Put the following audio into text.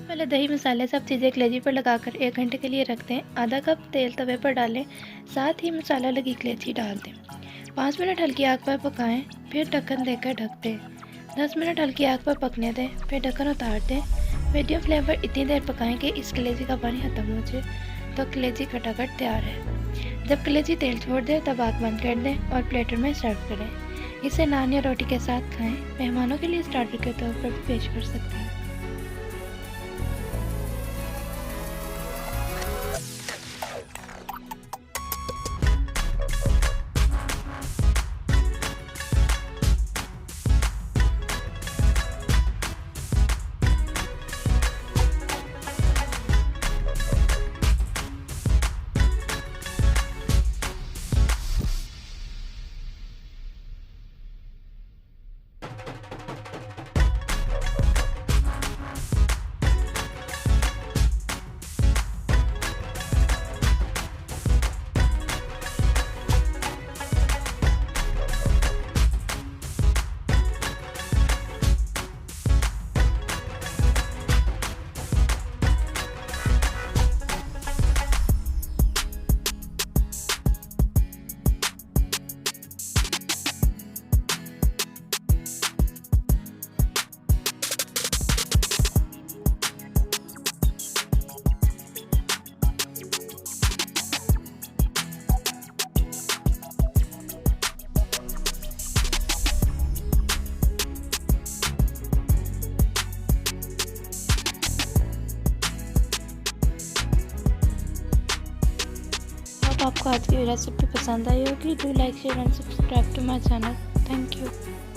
पहले दही मसाले सब चीज़ें कलेजी पर लगाकर 1 घंटे के लिए रख दें। आधा कप तेल तवे पर डालें, साथ ही मसाला लगी कलेजी डाल दें। 5 मिनट हल्की आग पर पकाएं, फिर ढक्कन देकर ढक दें। 10 मिनट हल्की आग पर पकने दें, फिर ढक्कन उतार दें। मीडियम फ्लेम पर इतनी देर पकाएं कि इस कलेजी का पानी खत्म हो जाए, तो कलेजी खटाखट तैयार है। जब कलेजी तेल छोड़ दे तब आग बंद कर दें और प्लेटर में सर्व करें। इसे नान या रोटी के साथ खाएं। मेहमानों के लिए स्टार्टर के तौर पर भी पेश कर सकते हैं। आपको आज की रेसिपी पसंद आई होगी। Do like share and subscribe to my channel. Thank you.